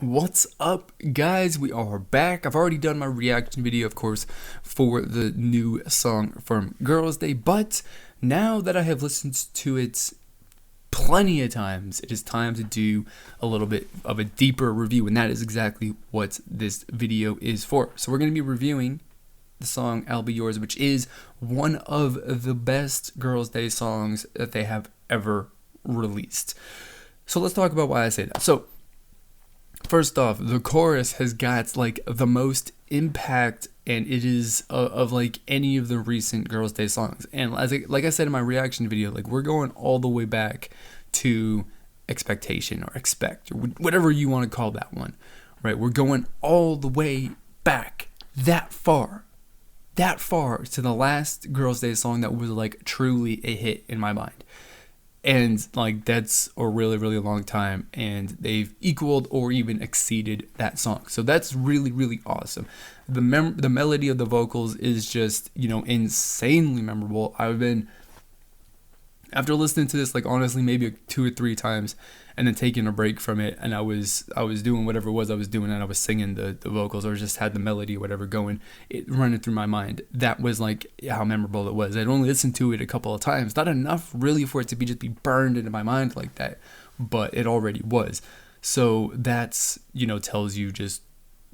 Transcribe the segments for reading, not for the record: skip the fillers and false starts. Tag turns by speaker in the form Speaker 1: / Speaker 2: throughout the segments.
Speaker 1: What's up, guys? We are back. I've already done my reaction video, of course, for the new song from Girls' Day, but now that I have listened to it plenty of times, it is time to do a little bit of a deeper review, and that is exactly what this video is for. So we're going to be reviewing the song I'll Be Yours, which is one of the best Girls' Day songs that they have ever released. So let's talk about why I say that. So first off, the chorus has got like the most impact, and it is of like any of the recent Girls' Day songs. And like I said in my reaction video, like we're going all the way back to Expectation or Expect or whatever you want to call that one, right? We're going all the way back that far to the last Girls' Day song that was like truly a hit in my mind. And like that's a really, really long time, and they've equaled or even exceeded that song. So that's really, really awesome. The melody of the vocals is just, insanely memorable. After listening to this, like honestly, maybe 2 or 3 times, and then taking a break from it, and I was doing whatever it was I was doing, and I was singing the vocals, or just had the melody or whatever going, it running through my mind. That was like how memorable it was. I'd only listened to it a couple of times, not enough really for it to just be burned into my mind like that, but it already was. So that's tells you just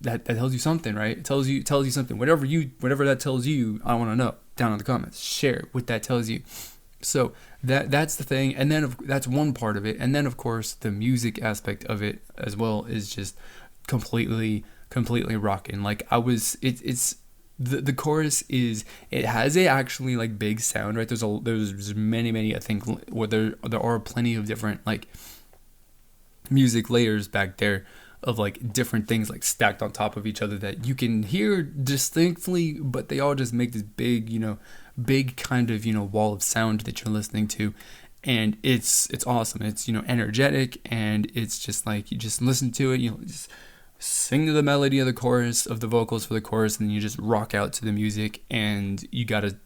Speaker 1: that tells you something, right? It tells you something. Whatever that tells you, I want to know down in the comments. Share what that tells you. So that's the thing, and then that's one part of it, and then of course the music aspect of it as well is just completely rocking. Like it's the chorus it has a actually like big sound, right? There's many I think, where there are plenty of different like music layers back there of like different things like stacked on top of each other that you can hear distinctly, but they all just make this big kind of wall of sound that you're listening to, and it's awesome. It's energetic, and it's just like you just listen to it, just sing to the melody of the chorus, of the vocals for the chorus, and then you just rock out to the music, and you got a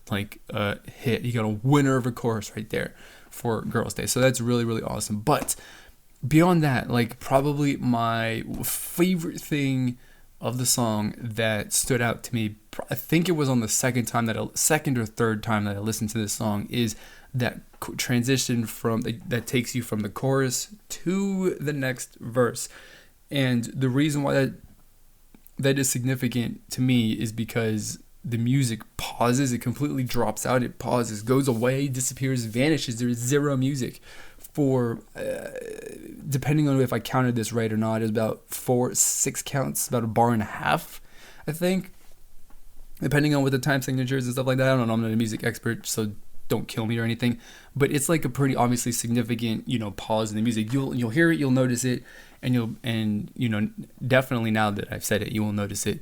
Speaker 1: you got a winner of a chorus right there for Girls' Day. So that's really, really awesome. But beyond that, like probably my favorite thing of the song that stood out to me, I think it was on the second or third time that I listened to this song, is that transition that takes you from the chorus to the next verse. And the reason why that is significant to me is because the music pauses. It completely drops out. It pauses, goes away, disappears, vanishes. There is zero music for depending on if I counted this right or not, is about 6 counts, about 1.5 bars, I think, depending on what the time signatures and stuff like that. I don't know, I'm not a music expert, so don't kill me or anything, but it's like a pretty obviously significant pause in the music. You'll hear it, you'll notice it, and definitely now that I've said it, you will notice it.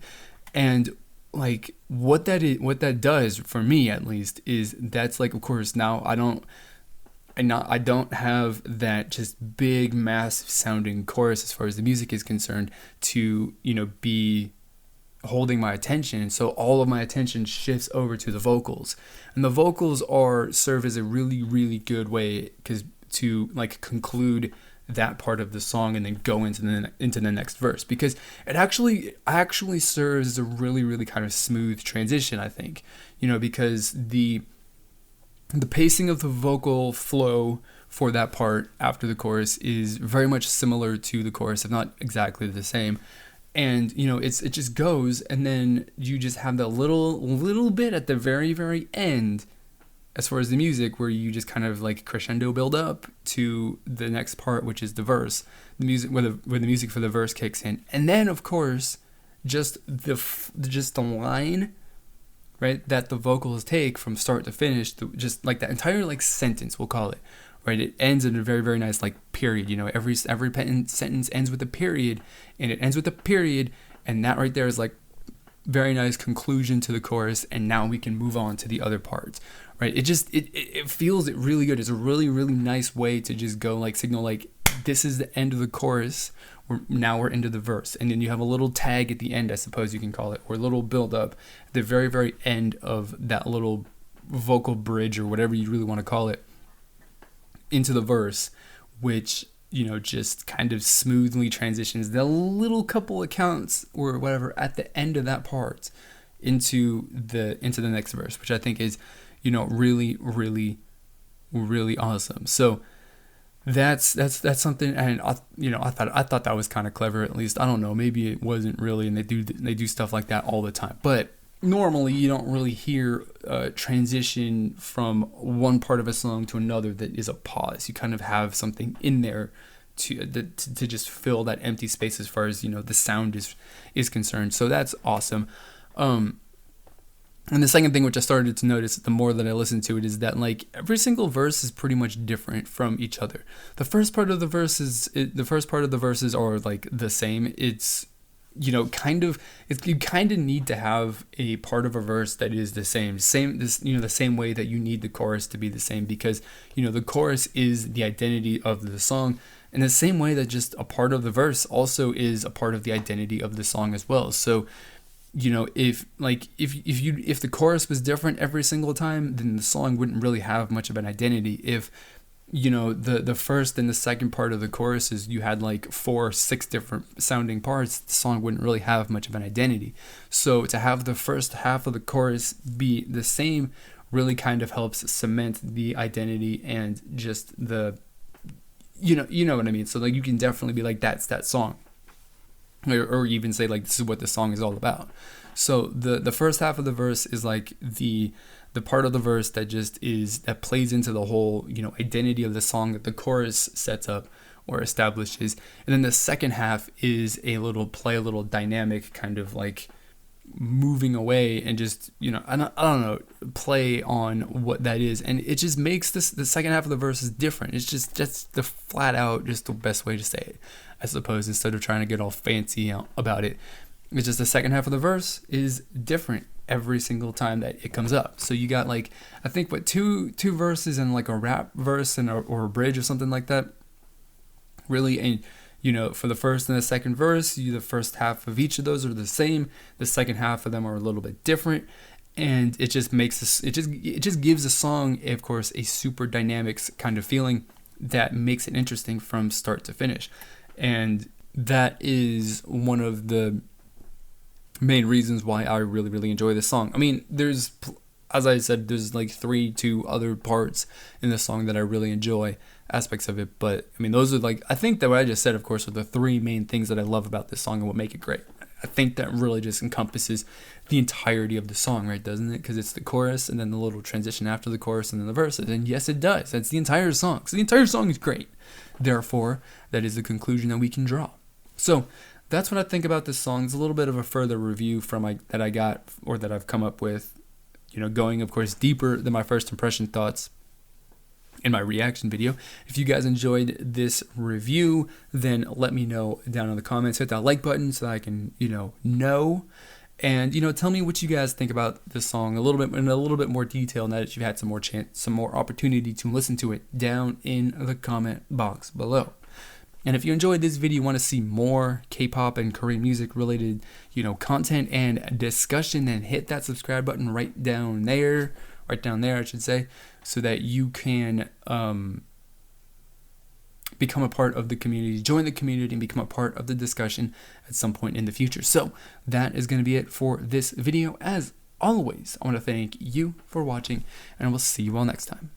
Speaker 1: And like what that does for me, at least, is that's like, of course, now I don't have that just big, massive sounding chorus as far as the music is concerned to, be holding my attention. So all of my attention shifts over to the vocals, and the vocals serve as a really, really good way to like conclude that part of the song and then go into the next verse, because it actually serves as a really, really kind of smooth transition, I think, because the pacing of the vocal flow for that part after the chorus is very much similar to the chorus, if not exactly the same. And it just goes, and then you just have that little bit at the very, very end as far as the music, where you just kind of like crescendo build up to the next part, which is the verse, the music where the music for the verse kicks in, and then of course just the line, right, that the vocals take from start to finish, just like that entire like sentence, we'll call it, right? It ends in a very, very nice like period. Every sentence ends with a period, and it ends with a period, and that right there is like very nice conclusion to the chorus, and now we can move on to the other parts, right? It feels really good. It's a really, really nice way to just go like signal like this is the end of the chorus. Now we're into the verse, and then you have a little tag at the end, I suppose you can call it, or a little build up at the very, very end of that little vocal bridge or whatever you really want to call it into the verse, which just kind of smoothly transitions the little couple of counts or whatever at the end of that part into the next verse, which I think is, really, really, really awesome. So that's something, and I thought that was kind of clever. At least, I don't know, maybe it wasn't really, and they do stuff like that all the time. But normally you don't really hear transition from one part of a song to another that is a pause. You kind of have something in there to just fill that empty space as far as the sound is concerned. So that's awesome. And the second thing which I started to notice the more that I listened to it is that like every single verse is pretty much different from each other. The first part of the verses are like the same. It's you kind of need to have a part of a verse that is the same the same way that you need the chorus to be the same, because the chorus is the identity of the song, in the same way that just a part of the verse also is a part of the identity of the song as well. So if the chorus was different every single time, then the song wouldn't really have much of an identity. If the first and the second part of the choruses, you had like 4 or 6 different sounding parts, the song wouldn't really have much of an identity. So to have the first half of the chorus be the same really kind of helps cement the identity and just the you know what I mean. So like you can definitely be like, that's that song. Or even say like, this is what the song is all about. So the first half of the verse is like the part of the verse that plays into the whole identity of the song that the chorus sets up or establishes, and then the second half is a little dynamic kind of like moving away and just I don't know, play on what that is, and it just makes the second half of the verse is different. It's just the flat out just the best way to say it, I suppose, instead of trying to get all fancy about it. It's just the second half of the verse is different every single time that it comes up. So you got like, I think two verses and like a rap verse and or a bridge or something like that, really. And for the first and the second verse, the first half of each of those are the same. The second half of them are a little bit different, and it just makes this. It just gives a song, of course, a super dynamic kind of feeling that makes it interesting from start to finish, and that is one of the main reasons why I really, really enjoy this song. I mean, as I said, there's like 2 other parts in the song that I really enjoy aspects of it, but I mean, those are like, I think that what I just said, of course, are the 3 main things that I love about this song and what make it great. I think that really just encompasses the entirety of the song, right? Doesn't it? Because it's the chorus and then the little transition after the chorus and then the verses. And yes, it does. That's the entire song. So the entire song is great. Therefore, that is the conclusion that we can draw. So that's what I think about this song. It's a little bit of a further review that I got, or that I've come up with, going, of course, deeper than my first impression thoughts in my reaction video. If you guys enjoyed this review, then let me know down in the comments. Hit that like button so that I can, know. And, tell me what you guys think about this song in a little bit more detail now that you've had some more opportunity to listen to it down in the comment box below. And if you enjoyed this video, you want to see more K-pop and Korean music related, content and discussion, then hit that subscribe button right down there, I should say, so that you can become a part of the community, join the community, and become a part of the discussion at some point in the future. So that is going to be it for this video. As always, I want to thank you for watching, and we'll see you all next time.